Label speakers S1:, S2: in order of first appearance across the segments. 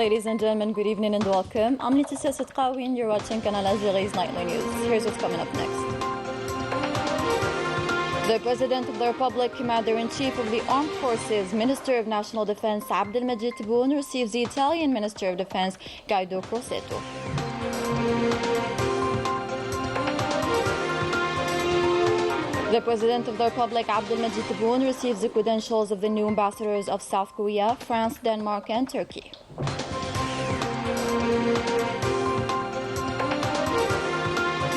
S1: Ladies and gentlemen, good evening and welcome. I'm Laetitia Setkawi and you're watching Canal Algérie's Nightly News. Here's what's coming up next. The President of the Republic, Commander-in-Chief of the Armed Forces, Minister of National Defense Abdelmajid Tebboune receives the Italian Minister of Defense, Guido Crosetto. The President of the Republic, Abdelmajid Tebboune, receives the credentials of the new ambassadors of South Korea, France, Denmark, and Turkey.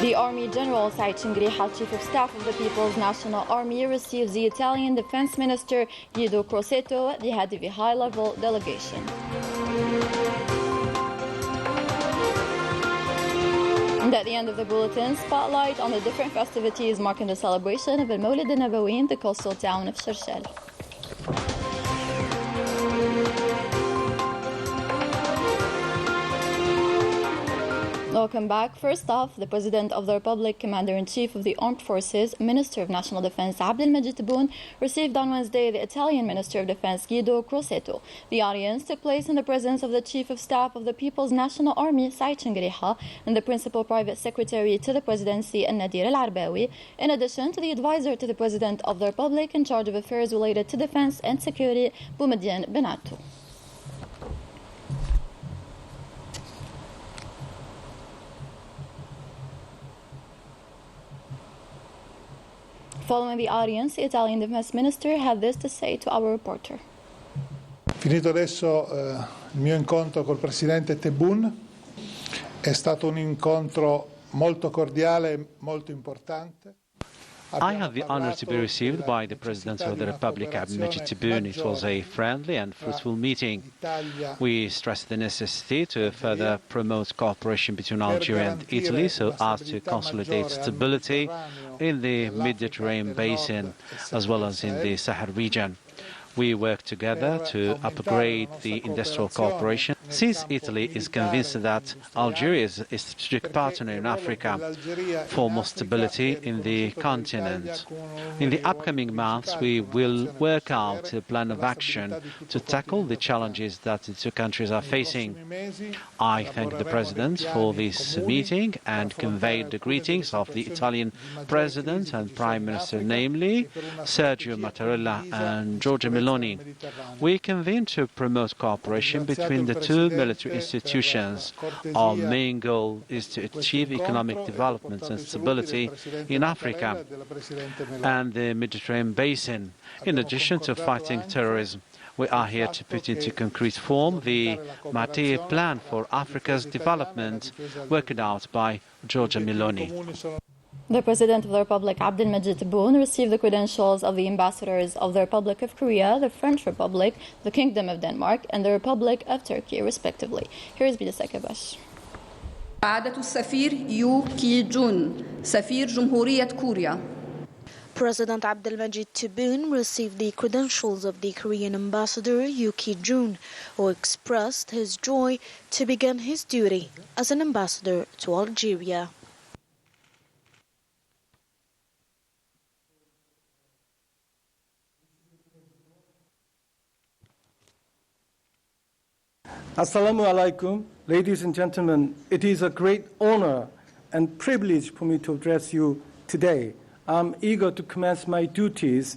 S1: The Army General Said Chingriha, Chief of Staff of the People's National Army, receives the Italian Defense Minister Guido Crosetto at the head of a high-level delegation. And at the end of the bulletin, spotlight on the different festivities marking the celebration of Al-Mawlid al-Nabawi in the coastal town of Sharshal. Welcome back. First off, the President of the Republic, Commander-in-Chief of the Armed Forces, Minister of National Defense Abdelmajid Tebboune received on Wednesday the Italian Minister of Defense Guido Crosetto. The audience took place in the presence of the Chief of Staff of the People's National Army, Said Chingriha, and the Principal Private Secretary to the Presidency, Nadir Al-Arbawi, in addition to the Advisor to the President of the Republic in charge of affairs related to defense and security, Boumediene Benatou. Following the audience, the Italian Defense Minister had this to say to our reporter.
S2: Finito adesso il mio incontro col Presidente Tebboune, è stato un incontro molto cordiale, molto importante.
S3: I had the honor to be received by the President of the Republic, Abdelmajid Tebboune. It was a friendly and fruitful meeting. We stressed the necessity to further promote cooperation between Algeria and Italy so as to consolidate stability in the Mediterranean basin as well as in the Sahel region. We work together to upgrade the industrial cooperation, since Italy is convinced that Algeria is a strategic partner in Africa for more stability in the continent. In the upcoming months, we will work out a plan of action to tackle the challenges that the two countries are facing. I thank the President for this meeting and conveyed the greetings of the Italian President and Prime Minister, namely Sergio Mattarella and Giorgia Meloni. We convened to promote cooperation between the two military institutions. Our main goal is to achieve economic development and stability in Africa and the Mediterranean basin, in addition to fighting terrorism. We are here to put into concrete form the Martyr Plan for Africa's development, worked out by Giorgia Meloni.
S1: The President of the Republic, Abdelmajid Tebboune, received the credentials of the ambassadors of the Republic of Korea, the French Republic, the Kingdom of Denmark, and the Republic of Turkey, respectively. Here is Bida Sakabash.
S4: عادة السفير يو كي جون سفير جمهورية كوريا.
S5: President Abdelmajid Tebboune received the credentials of the Korean ambassador Yoo Ki-jun, who expressed his joy to begin his duty as an ambassador to Algeria.
S6: Assalamu alaikum, ladies and gentlemen. It is a great honor and privilege for me to address you today. I'm eager to commence my duties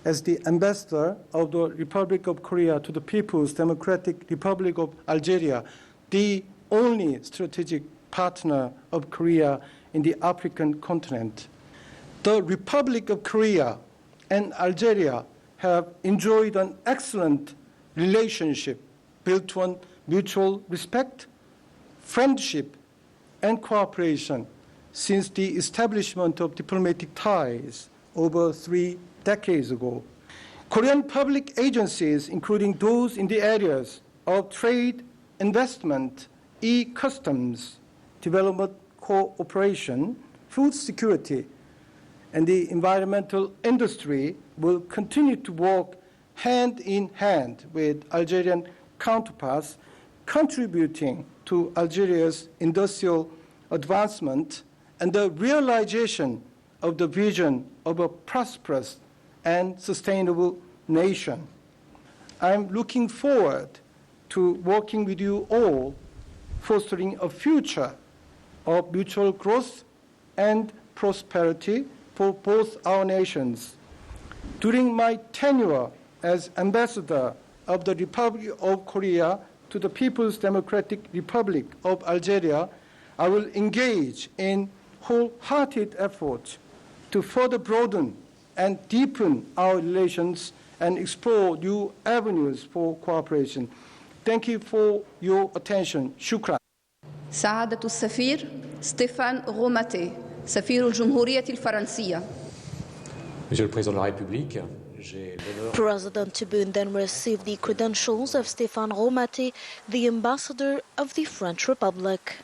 S6: as the ambassador of the Republic of Korea to the People's Democratic Republic of Algeria, the only strategic partner of Korea in the African continent. The Republic of Korea and Algeria have enjoyed an excellent relationship built on mutual respect, friendship, and cooperation since the establishment of diplomatic ties over 3 decades ago. Korean public agencies, including those in the areas of trade, investment, e-customs, development cooperation, food security, and the environmental industry, will continue to work hand in hand with Algerian counterparts, contributing to Algeria's industrial advancement and the realization of the vision of a prosperous and sustainable nation. I'm looking forward to working with you all, fostering a future of mutual growth and prosperity for both our nations. During my tenure as ambassador of the Republic of Korea to the People's Democratic Republic of Algeria, I will engage in wholehearted efforts to further broaden and deepen our relations and explore new avenues for cooperation. Thank you for your attention. Shukran.
S4: سعادة السفير ستيفان غوماتي سفير الجمهورية الفرنسية.
S7: Monsieur le Président de la République, j'ai l'honneur.
S5: President Tebboune then received the credentials of Stéphane Romaté, the ambassador of the French Republic.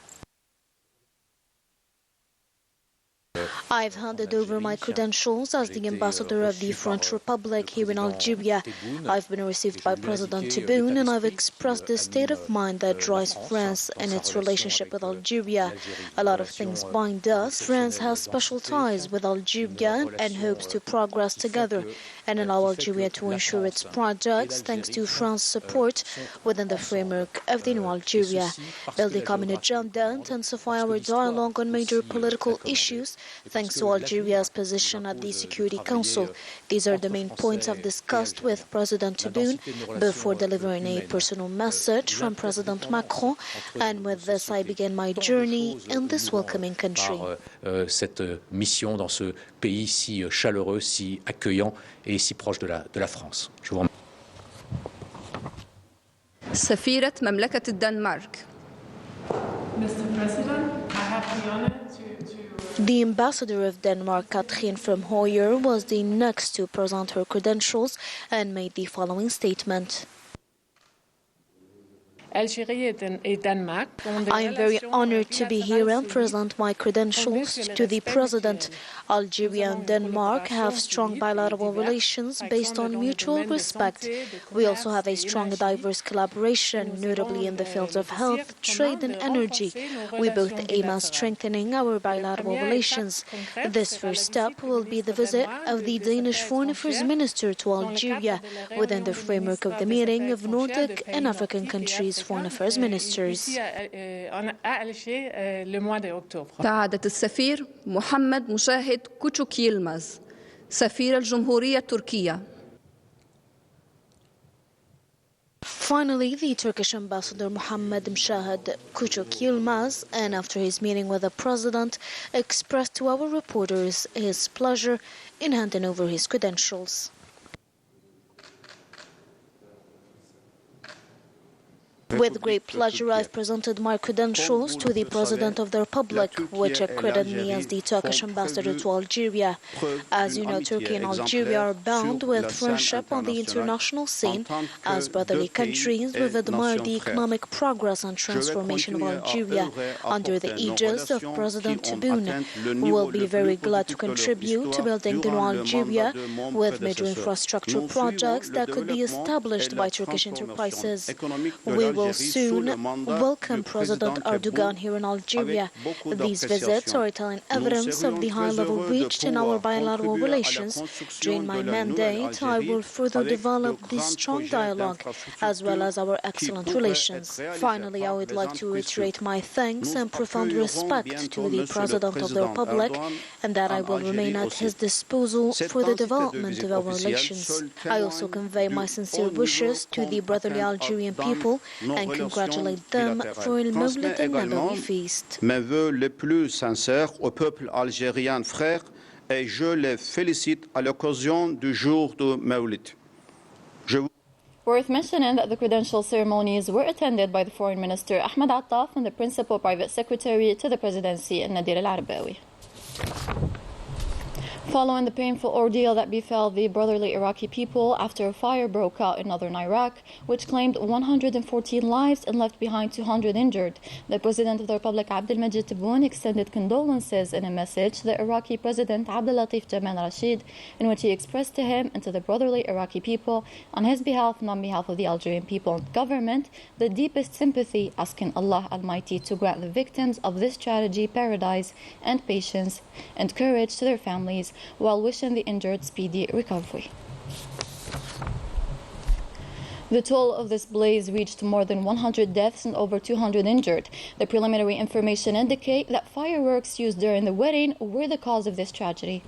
S5: I've handed over my credentials as the ambassador of the French Republic here in Algeria. I've been received by President Tebboune, and I've expressed the state of mind that drives France and its relationship with Algeria. A lot of things bind us. France has special ties with Algeria and hopes to progress together and allow Algeria to ensure its projects thanks to France's support within the framework of the new Algeria. Build a common agenda, intensify our dialogue on major political issues thanks to Algeria's position at the Security Council. These are the main points I've discussed with President Tebboune before delivering a personal message from President Macron, and with this I begin my journey in this welcoming country.
S7: Cette mission dans ce pays si chaleureux, si accueillant et si proche de la France. Je vous remercie.
S4: سفيرة مملكة الدنمارك.
S8: Mr. President, I have the honor to
S5: The ambassador of Denmark, Katrin from Hoyer, was the next to present her credentials and made the following statement.
S8: Algérie et Danemark.
S5: I am very honored to be here and present my credentials to the President. Algeria and Denmark have strong bilateral relations based on mutual respect. We also have a strong and diverse collaboration, notably in the fields of health, trade and energy. We both aim at strengthening our bilateral relations. This first step will be the visit of the Danish Foreign Affairs Minister to Algeria within the framework of the meeting of Nordic and African countries' Foreign Affairs Ministers.
S4: سعادة السفير محمد مشاهد كوتشوك يلماز سفير الجمهورية التركية.
S5: Finally, the Turkish ambassador Muhammed Mshahid Küçük Yilmaz, and after his meeting with the president, expressed to our reporters his pleasure in handing over his credentials. With great pleasure, I've presented my credentials to the President of the Republic, which accredited me as the Turkish ambassador to Algeria. As you know, Turkey and Algeria are bound with friendship on the international scene. As brotherly countries, we've admired the economic progress and transformation of Algeria under the aegis of President Tebboune. We will be very glad to contribute to building the new Algeria with major infrastructure projects that could be established by Turkish enterprises. We will soon welcome President Erdogan here in Algeria. These visits are telling evidence of the high level reached in our bilateral relations. During my mandate, I will further develop this strong dialogue as well as our excellent relations. Finally, I would like to reiterate my thanks and profound respect to the President of the Republic, and that I will remain at his disposal for the development of our relations. I also convey my sincere wishes to the brotherly Algerian people and congratulate them for the Mawlid al-Nabawi feast.
S9: Mes vœux les plus sincères au peuple algérien frère, et je les félicite à l'occasion du jour du Mawlid.
S1: Worth mentioning that the credential ceremonies were attended by the Foreign Minister Ahmed Attaf and the Principal Private Secretary to the Presidency, Nadir al-Arabawi. Following the painful ordeal that befell the brotherly Iraqi people after a fire broke out in northern Iraq, which claimed 114 lives and left behind 200 injured, the President of the Republic, Abdelmajid Tebboune, extended condolences in a message to the Iraqi President Abdelatif Jamal Rashid, in which he expressed to him and to the brotherly Iraqi people, on his behalf and on behalf of the Algerian people and government, the deepest sympathy, asking Allah Almighty to grant the victims of this tragedy paradise and patience and courage to their families, while wishing the injured speedy recovery. The toll of this blaze reached more than 100 deaths and over 200 injured. The preliminary information indicate that fireworks used during the wedding were the cause of this tragedy.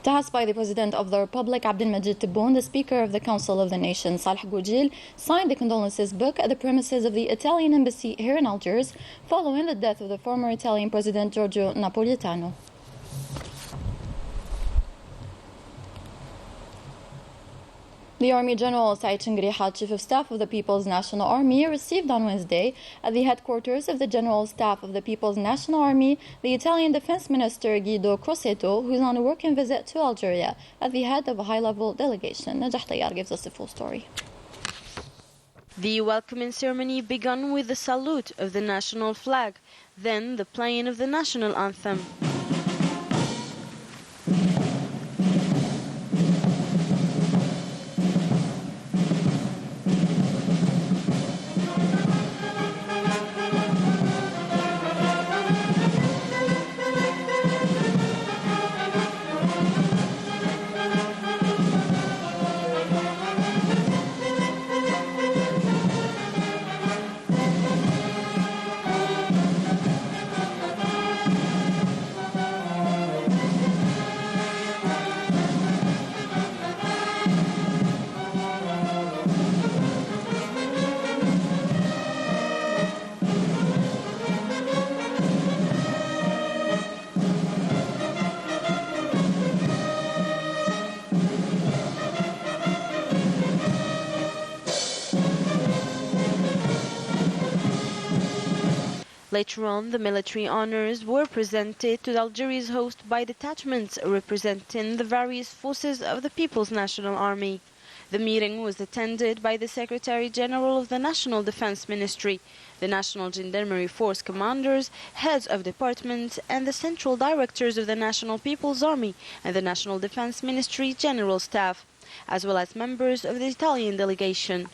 S1: Tasked by the President of the Republic, Abdelmajid Tebboune, the Speaker of the Council of the Nation, Saleh Goujil, signed the condolences book at the premises of the Italian embassy here in Algiers following the death of the former Italian President Giorgio Napolitano. The Army General Said Chingriha, Chief of Staff of the People's National Army, received on Wednesday at the headquarters of the General Staff of the People's National Army the Italian Defense Minister Guido Crosetto, who is on a working visit to Algeria at the head of a high-level delegation. Najah Tayyar gives us the full story.
S10: The welcoming ceremony began with the salute of the national flag, then the playing of the national anthem. Later on, the military honors were presented to Algeria's host by detachments representing the various forces of the People's National Army. The meeting was attended by the Secretary General of the National Defense Ministry, the National Gendarmerie Force commanders, heads of departments, and the central directors of the National People's Army and the National Defense Ministry General Staff, as well as members of the Italian delegation.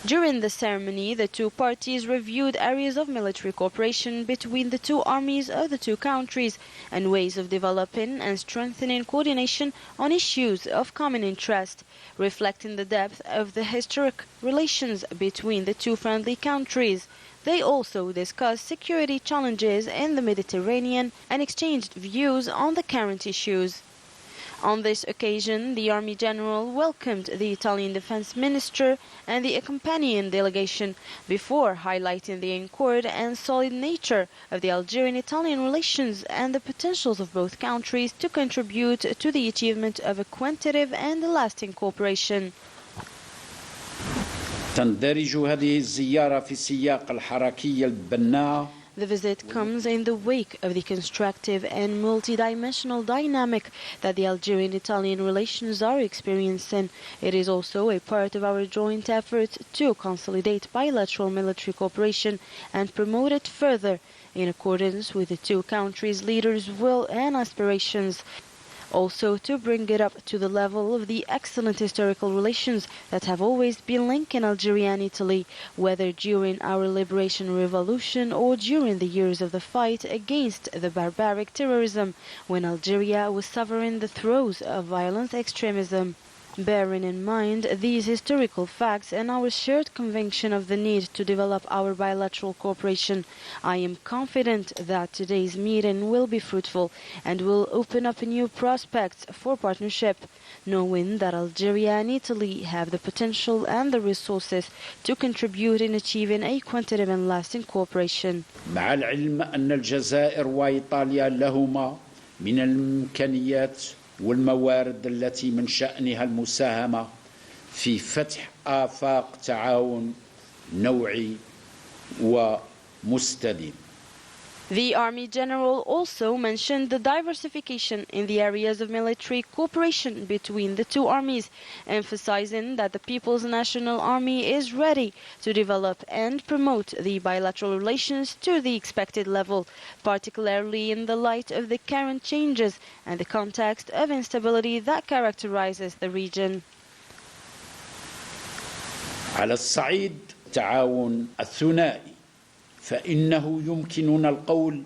S10: During the ceremony, the two parties reviewed areas of military cooperation between the two armies of the two countries and ways of developing and strengthening coordination on issues of common interest, reflecting the depth of the historic relations between the two friendly countries. They also discussed security challenges in the Mediterranean and exchanged views on the current issues. On this occasion, the Army General welcomed the Italian Defense Minister and the accompanying delegation before highlighting the accord and solid nature of the Algerian-Italian relations and the potentials of both countries to contribute to the achievement of a quantitative and lasting cooperation.
S11: تندرج هذه الزيارة في السياق الحركي البناء.
S10: The visit comes in the wake of the constructive and multidimensional dynamic that the Algerian-Italian relations are experiencing. It is also a part of our joint effort to consolidate bilateral military cooperation and promote it further in accordance with the two countries' leaders' will and aspirations. Also to bring it up to the level of the excellent historical relations that have always been linking Algeria and Italy, whether during our liberation revolution or during the years of the fight against the barbaric terrorism, when Algeria was suffering the throes of violent extremism. Bearing in mind these historical facts and our shared conviction of the need to develop our bilateral cooperation, I am confident that today's meeting will be fruitful and will open up new prospects for partnership, knowing that Algeria and Italy have the potential and the resources to contribute in achieving a quantitative and lasting cooperation.
S11: مع العلم أن الجزائر وإيطاليا لهما من الإمكانيات والموارد التي من شأنها المساهمة في فتح آفاق تعاون نوعي ومستديم.
S10: The Army General also mentioned the diversification in the areas of military cooperation between the two armies, emphasizing that the People's National Army is ready to develop and promote the bilateral relations to the expected level, particularly in the light of the current changes and the context of instability that characterizes the region.
S11: على الصعيد التعاون الثنائي فإنه يمكننا القول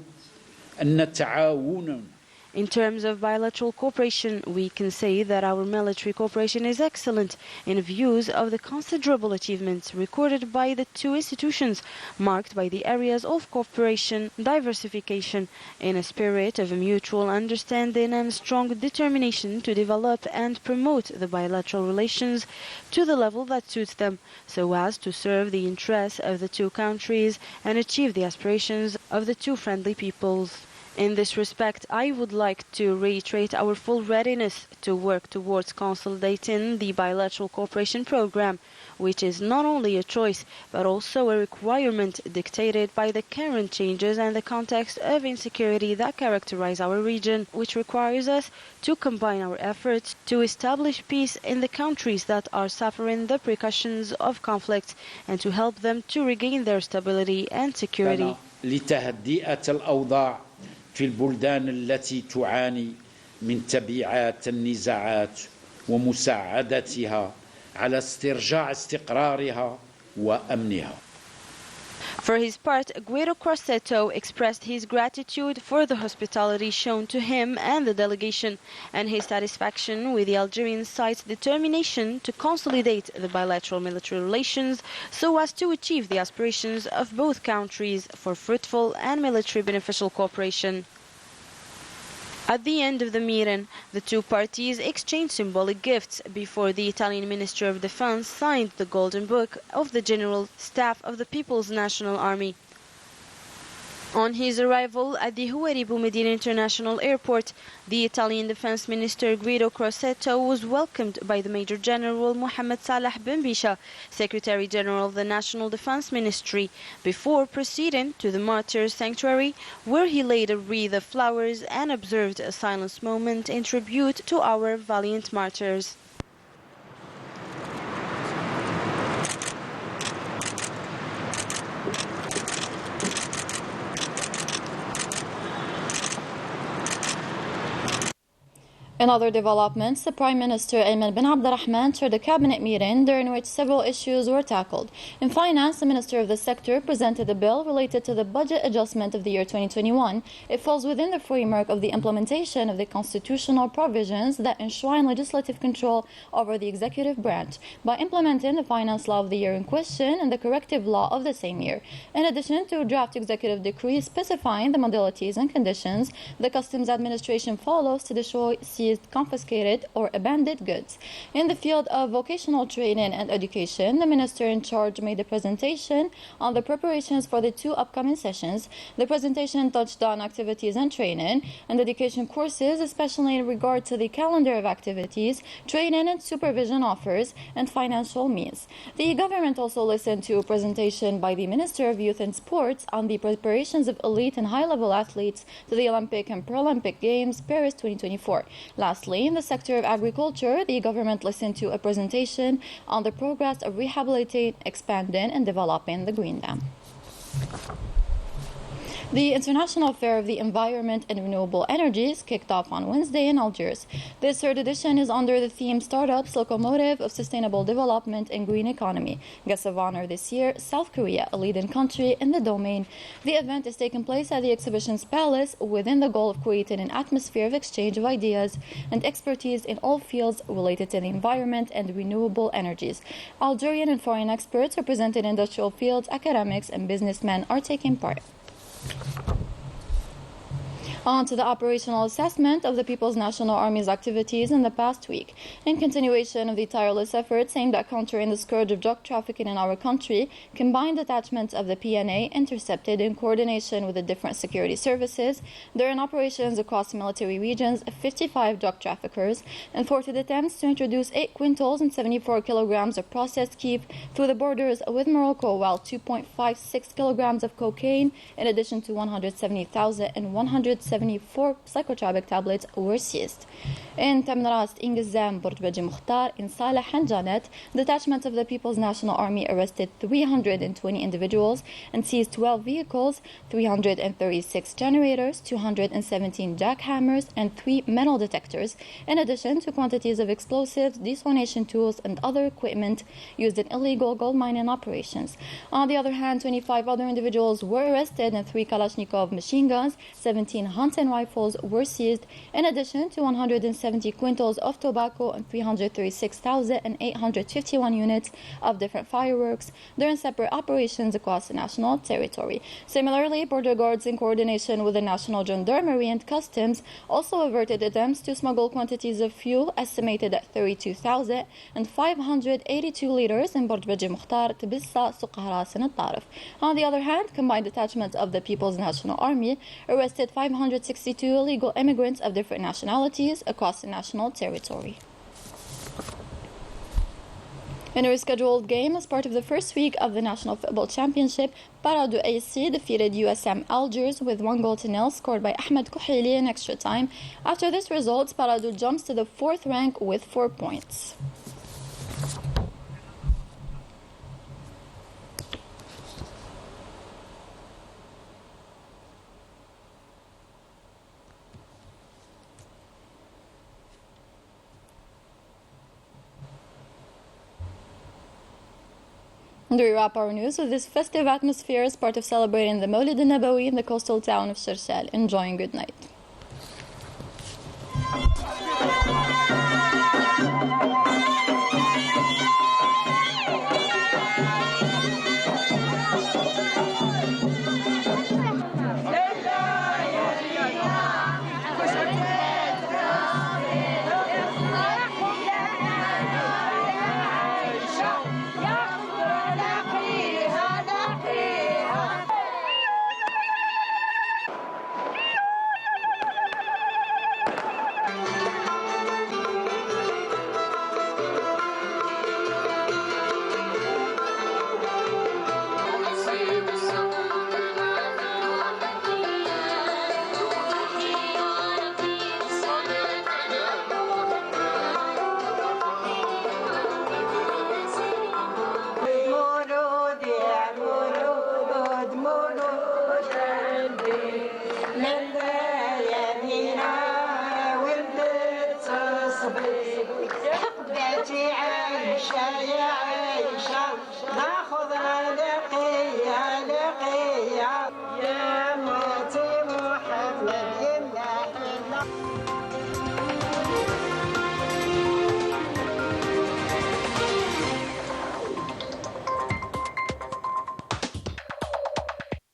S11: أن التعاون
S10: In terms of bilateral cooperation, we can say that our military cooperation is excellent in views of the considerable achievements recorded by the two institutions, marked by the areas of cooperation, diversification, in a spirit of mutual understanding and strong determination to develop and promote the bilateral relations to the level that suits them, so as to serve the interests of the two countries and achieve the aspirations of the two friendly peoples. In this respect, I would like to reiterate our full readiness to work towards consolidating the bilateral cooperation program, which is not only a choice but also a requirement dictated by the current changes and the context of insecurity that characterize our region, which requires us to combine our efforts to establish peace in the countries that are suffering the repercussions of conflict and to help them to regain their stability and security.
S11: في البلدان التي تعاني من تبعات النزاعات ومساعدتها على استرجاع استقرارها وأمنها.
S10: For his part, Guido Crosetto expressed his gratitude for the hospitality shown to him and the delegation, and his satisfaction with the Algerian side's determination to consolidate the bilateral military relations so as to achieve the aspirations of both countries for fruitful and military beneficial cooperation. At the end of the meeting, the two parties exchanged symbolic gifts before the Italian Minister of Defense signed the Golden Book of the General Staff of the People's National Army. On his arrival at the Houari Boumediene International Airport, the Italian Defense Minister Guido Crosetto was welcomed by the Major General Mohammed Salah Ben Bisha, Secretary General of the National Defense Ministry, before proceeding to the Martyrs Sanctuary, where he laid a wreath of flowers and observed a silence moment in tribute to our valiant martyrs.
S1: In other developments, the Prime Minister Ayman bin Abdurrahman chaired a cabinet meeting during which several issues were tackled. In finance, the Minister of the sector presented a bill related to the budget adjustment of the year 2021. It falls within the framework of the implementation of the constitutional provisions that enshrine legislative control over the executive branch by implementing the finance law of the year in question and the corrective law of the same year, in addition to a draft executive decree specifying the modalities and conditions the Customs Administration follows to destroy confiscated or abandoned goods. In the field of vocational training and education, the minister in charge made a presentation on the preparations for the two upcoming sessions. The presentation touched on activities and training and education courses, especially in regard to the calendar of activities, training and supervision offers, and financial means. The government also listened to a presentation by the Minister of Youth and Sports on the preparations of elite and high-level athletes to the Olympic and Paralympic Games Paris 2024. Lastly, in the sector of agriculture, the government listened to a presentation on the progress of rehabilitating, expanding, and developing the Green Dam. The International Fair of the Environment and Renewable Energies kicked off on Wednesday in Algiers. This third edition is under the theme Startups, Locomotive of Sustainable Development and Green Economy. Guest of honor this year, South Korea, a leading country in the domain. The event is taking place at the Exhibitions Palace within the goal of creating an atmosphere of exchange of ideas and expertise in all fields related to the environment and renewable energies. Algerian and foreign experts representing industrial fields, academics, and businessmen are taking part. On to the operational assessment of the People's National Army's activities in the past week. In continuation of the tireless efforts aimed at countering the scourge of drug trafficking in our country, combined detachments of the PNA intercepted in coordination with the different security services during operations across military regions 55 drug traffickers and thwarted attempts to introduce 8 quintals and 74 kilograms of processed keef through the borders with Morocco, while 2.56 kilograms of cocaine, in addition to 170,000 and 174 psychotropic tablets were seized. In Tamrast, Ingizam, Borjbaji Mukhtar, in Saleh and Janet, detachments of the People's National Army arrested 320 individuals and seized 12 vehicles, 336 generators, 217 jackhammers, and 3 metal detectors, in addition to quantities of explosives, desalination tools, and other equipment used in illegal gold mining operations. On the other hand, 25 other individuals were arrested and 3 Kalashnikov machine guns, 17 hunting rifles were seized, in addition to 170 quintals of tobacco and 336,851 units of different fireworks during separate operations across the national territory. Similarly, border guards in coordination with the National Gendarmerie and Customs also averted attempts to smuggle quantities of fuel estimated at 32,582 liters in Borj Beji Mukhtar, Tibissa, Suqahras and Al-Tarif. On the other hand, combined detachments of the People's National Army arrested 562 illegal immigrants of different nationalities across the national territory. In a rescheduled game as part of the first week of the National Football Championship, Paradu AC defeated USM Algiers with 1-0 scored by Ahmed Kouhili in extra time. After this result, Paradu jumps to the 4th rank with 4 points. And we wrap our news with this festive atmosphere as part of celebrating the Mawlid al-Nabawi in the coastal town of Sharshal. Enjoy and good night.
S12: حقبتي عايشة يا عايشة